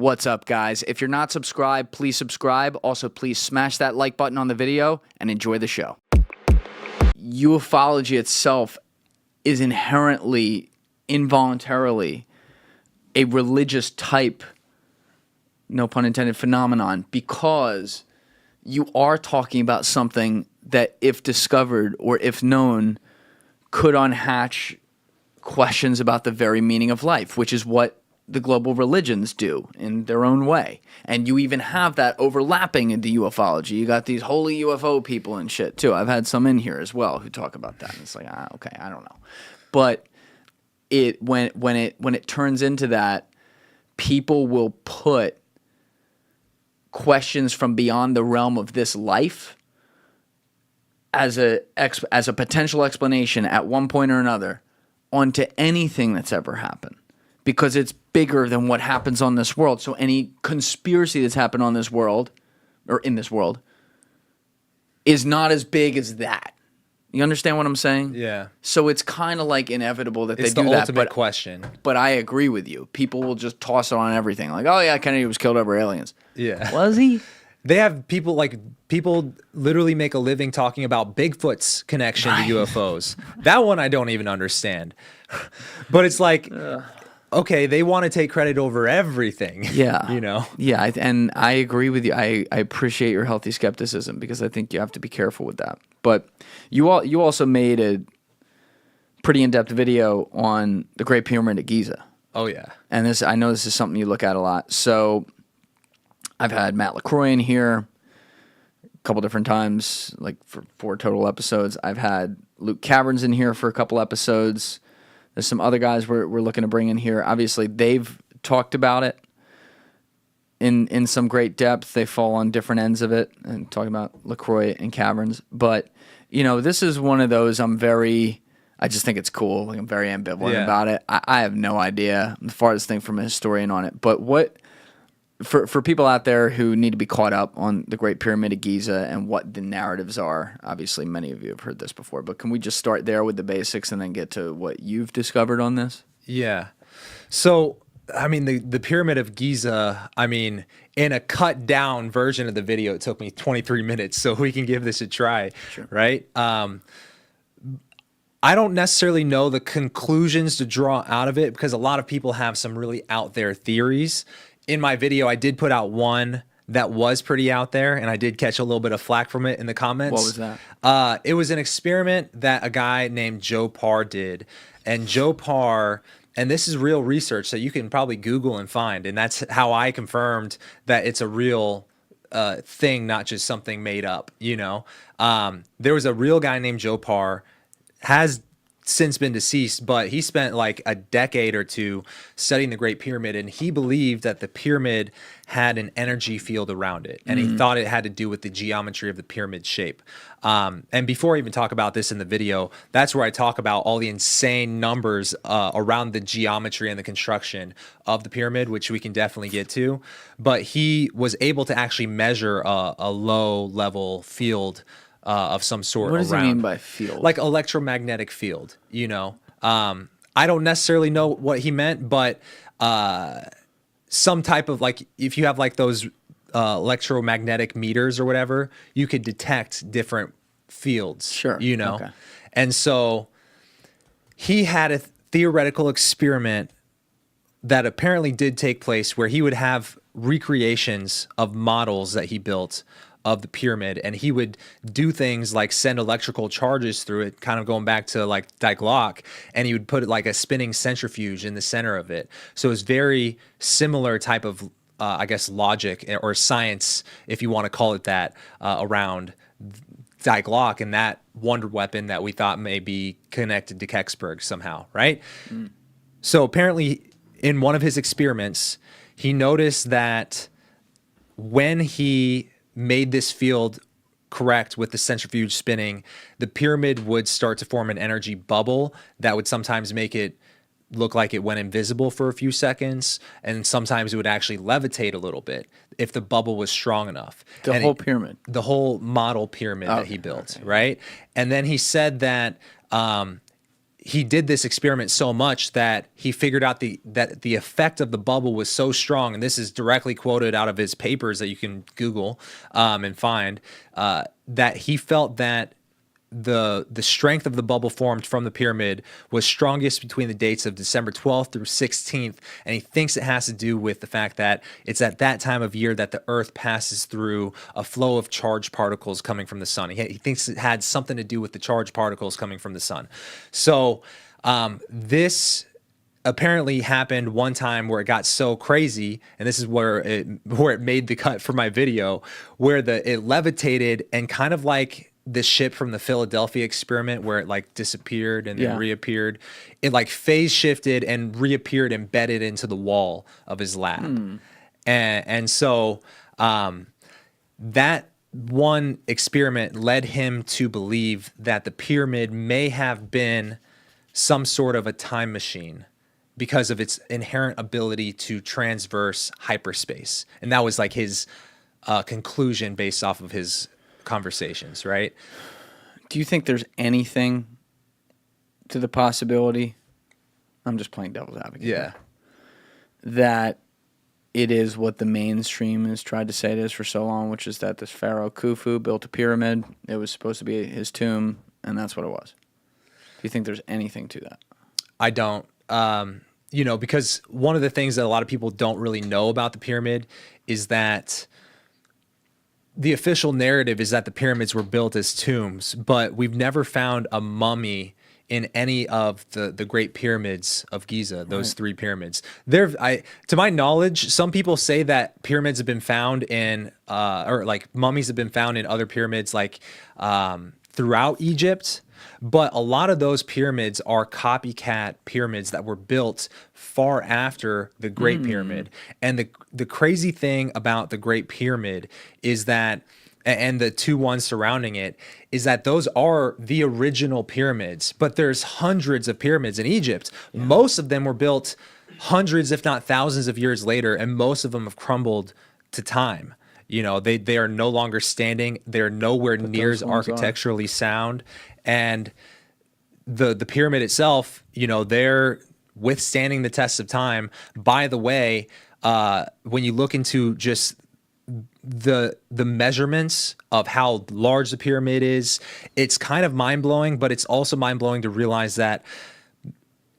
What's up, guys? If you're not subscribed, please subscribe. Also, please smash that like button on the video and enjoy the show. Ufology itself is inherently, involuntarily, a religious type, no pun intended, phenomenon, because you are talking about something that, if discovered or if known, could unhatch questions about the very meaning of life, which is what the global religions do in their own way. And you even have that overlapping in the ufology. You got these holy UFO people and shit too. I've had some in here as well who talk about that. And it's like, okay, I don't know. But when it turns into that, people will put questions from beyond the realm of this life as a potential explanation at one point or another onto anything that's ever happened, because it's bigger than what happens on this world. So any conspiracy that's happened on this world, or in this world, is not as big as that. You understand what I'm saying? Yeah. So it's kind of like inevitable that It's they do the that. ultimate question. But I agree with you. People will just toss it on everything. Like, oh yeah, Kennedy was killed over aliens. Yeah. Was he? They have people literally make a living talking about Bigfoot's connection to UFOs. That one I don't even understand. But it's like, okay, they want to take credit over everything. Yeah. You know? Yeah, and I agree with you. I appreciate your healthy skepticism, because I think you have to be careful with that. But you also made a pretty in-depth video on the Great Pyramid of Giza. Oh, yeah. And I know this is something you look at a lot. So I've had Matt LaCroix in here a couple different times, like for 4 total episodes. I've had Luke Caverns in here for a couple episodes. There's some other guys we're looking to bring in here. Obviously, they've talked about it in some great depth. They fall on different ends of it, and talking about LaCroix and Caverns. But, you know, this is one of those I just think it's cool. Like, I'm very ambivalent about it. I have no idea. I'm the farthest thing from a historian on it. But for people out there who need to be caught up on the Great Pyramid of Giza and what the narratives are, obviously many of you have heard this before, but can we just start there with the basics and then get to what you've discovered on this? Yeah. So, I mean, the Pyramid of Giza, I mean, in a cut down version of the video, it took me 23 minutes, so we can give this a try, sure. Right? I don't necessarily know the conclusions to draw out of it, because a lot of people have some really out there theories. In my video, I did put out one that was pretty out there, and I did catch a little bit of flack from it in the comments. What was that? It was an experiment that a guy named Joe Parr did. And Joe Parr, and this is real research that you can probably Google and find, and that's how I confirmed that it's a real thing, not just something made up, you know? There was a real guy named Joe Parr, has since been deceased, but he spent like a decade or two studying the Great Pyramid, and he believed that the pyramid had an energy field around it, and he thought it had to do with the geometry of the pyramid shape. And before I even talk about this in the video, that's where I talk about all the insane numbers around the geometry and the construction of the pyramid, which we can definitely get to. But he was able to actually measure a low level field of some sort. What does around. he mean by field? Like electromagnetic field, you know. I don't necessarily know what he meant, but some type of, like, if you have like those electromagnetic meters or whatever, you could detect different fields. Sure. You know. Okay. And so he had a theoretical experiment that apparently did take place, where he would have recreations of models that he built of the pyramid, and he would do things like send electrical charges through it, kind of going back to like Die Glock, and he would put like a spinning centrifuge in the center of it. So it's very similar type of I guess logic or science, if you want to call it that, around Die Glock and that wonder weapon that we thought may be connected to Kecksburg somehow, right? So apparently in one of his experiments, he noticed that when he made this field correct with the centrifuge spinning, the pyramid would start to form an energy bubble that would sometimes make it look like it went invisible for a few seconds, and sometimes it would actually levitate a little bit if the bubble was strong enough. The whole pyramid? The whole model pyramid that he built, right? And then he said that he did this experiment so much that he figured out that the effect of the bubble was so strong, and this is directly quoted out of his papers that you can Google and find, that he felt that the strength of the bubble formed from the pyramid was strongest between the dates of December 12th through 16th, and he thinks it has to do with the fact that it's at that time of year that the Earth passes through a flow of charged particles coming from the sun. He thinks it had something to do with the charged particles coming from the sun. So this apparently happened one time where it got so crazy, and this is where it made the cut for my video, where it levitated, and kind of like the ship from the Philadelphia experiment where it like disappeared and then reappeared, it like phase shifted and reappeared embedded into the wall of his lab. And so that one experiment led him to believe that the pyramid may have been some sort of a time machine because of its inherent ability to transverse hyperspace. And that was like his conclusion based off of his conversations, right? Do you think there's anything to the possibility? I'm just playing devil's advocate. Yeah. That it is what the mainstream has tried to say it is for so long, which is that this pharaoh Khufu built a pyramid. It was supposed to be his tomb, and that's what it was. Do you think there's anything to that? I don't. Because one of the things that a lot of people don't really know about the pyramid is that the official narrative is that the pyramids were built as tombs, but we've never found a mummy in any of the great pyramids of Giza, those three pyramids. To my knowledge, some people say that pyramids have been found in, or like mummies have been found in other pyramids, like throughout Egypt. But a lot of those pyramids are copycat pyramids that were built far after the Great Pyramid. And the crazy thing about the Great Pyramid is that, and the two ones surrounding it, is that those are the original pyramids. But there's hundreds of pyramids in Egypt. Yeah. Most of them were built hundreds, if not thousands of years later, and most of them have crumbled to time. You know, they are no longer standing. They're nowhere near as architecturally sound. And the pyramid itself, you know, they're withstanding the test of time. By the way, when you look into just the measurements of how large the pyramid is, it's kind of mind-blowing, but it's also mind-blowing to realize that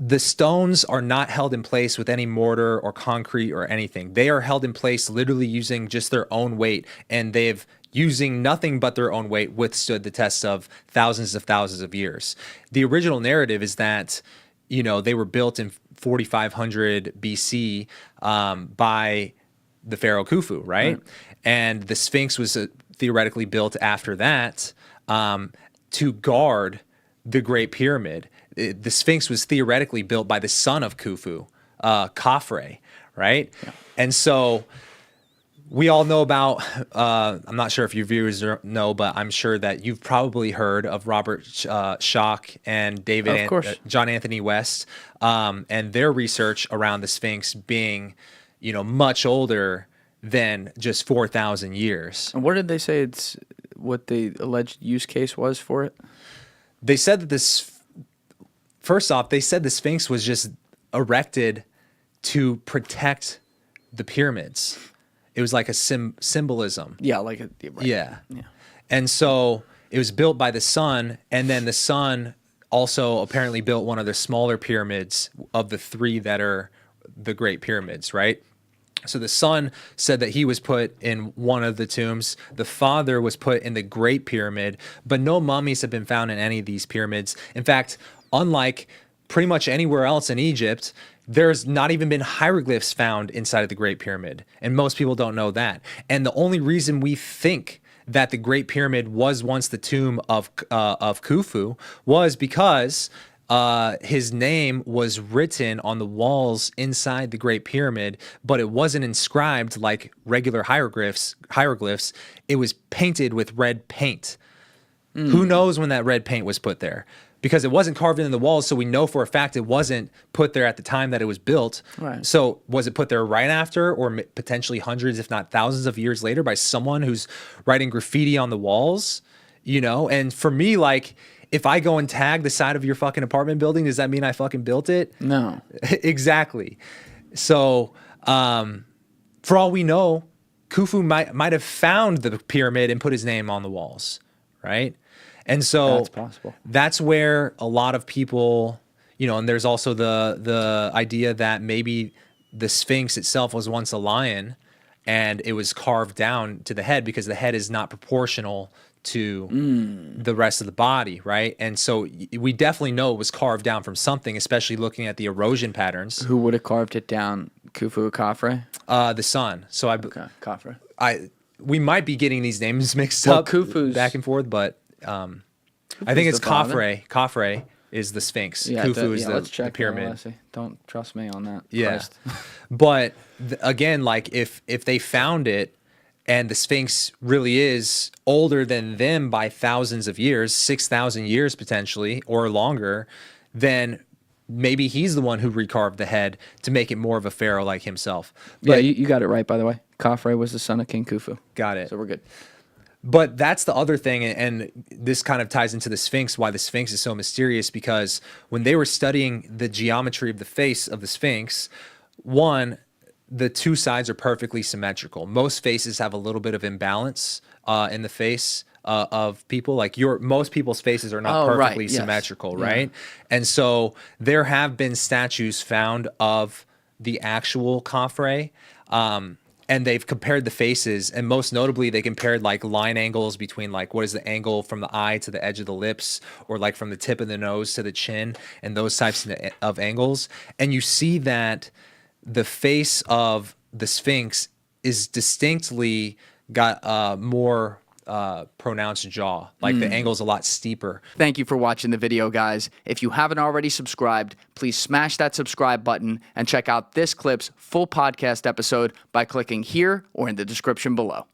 the stones are not held in place with any mortar or concrete or anything. They are held in place literally using just their own weight, and they've, using nothing but their own weight, withstood the test of thousands of years. The original narrative is that, you know, they were built in 4500 BC by the pharaoh Khufu, right? And the Sphinx was theoretically built after that to guard the Great Pyramid. The Sphinx was theoretically built by the son of Khufu, Khafre, right? Yeah. And so we all know about, I'm not sure if your viewers know, but I'm sure that you've probably heard of Robert Schoch and John Anthony West, and their research around the Sphinx being, you know, much older than just 4,000 years. And what did they say what the alleged use case was for it? They said that first off, they said the Sphinx was just erected to protect the pyramids. It was like a symbolism. Yeah, right. Yeah. And so it was built by the sun, and then the sun also apparently built one of the smaller pyramids of the three that are the Great Pyramids, right? So the son said that he was put in one of the tombs. The father was put in the Great Pyramid, but no mummies have been found in any of these pyramids. In fact, unlike pretty much anywhere else in Egypt, there's not even been hieroglyphs found inside of the Great Pyramid. And most people don't know that. And the only reason we think that the Great Pyramid was once the tomb of Khufu was because his name was written on the walls inside the Great Pyramid, but it wasn't inscribed like regular hieroglyphs. It was painted with red paint. Who knows when that red paint was put there? Because it wasn't carved into the walls, so we know for a fact it wasn't put there at the time that it was built. Right. So was it put there right after, or potentially hundreds, if not thousands of years later by someone who's writing graffiti on the walls? You know, and for me, like, if I go and tag the side of your fucking apartment building, does that mean I fucking built it? No. Exactly. So, for all we know, Khufu might have found the pyramid and put his name on the walls, right? And so That's possible. That's where a lot of people, and there's also the idea that maybe the Sphinx itself was once a lion and it was carved down to the head because the head is not proportional to the rest of the body, right? And so we definitely know it was carved down from something, especially looking at the erosion patterns. Who would have carved it down? Khufu or Khafre? The sun. So Okay, Khafre. we might be getting these names mixed up Khufu's back and forth, but I think it's the father. Khafre. Khafre is the Sphinx. Yeah, Khufu is let's the check pyramid. Lassie. Don't trust me on that. Yeah. Christ. But again, like if they found it and the Sphinx really is older than them by thousands of years, 6,000 years potentially or longer, then maybe he's the one who recarved the head to make it more of a pharaoh like himself. Yeah, But you got it right, by the way. Khafre was the son of King Khufu. got it. So we're good. But that's the other thing, and this kind of ties into the Sphinx, why the Sphinx is so mysterious, because when they were studying the geometry of the face of the Sphinx, one, the two sides are perfectly symmetrical. Most faces have a little bit of imbalance in the face of people. Like most people's faces are not Oh, right, perfectly yes. symmetrical, Yeah. right? And so there have been statues found of the actual Khafre, and they've compared the faces, and most notably they compared like line angles between like what is the angle from the eye to the edge of the lips, or like from the tip of the nose to the chin, and those types of angles. And you see that the face of the Sphinx is distinctly got more pronounced jaw, like the angle's a lot steeper. Thank you for watching the video, guys. If you haven't already subscribed, please smash that subscribe button and check out this clip's full podcast episode by clicking here or in the description below.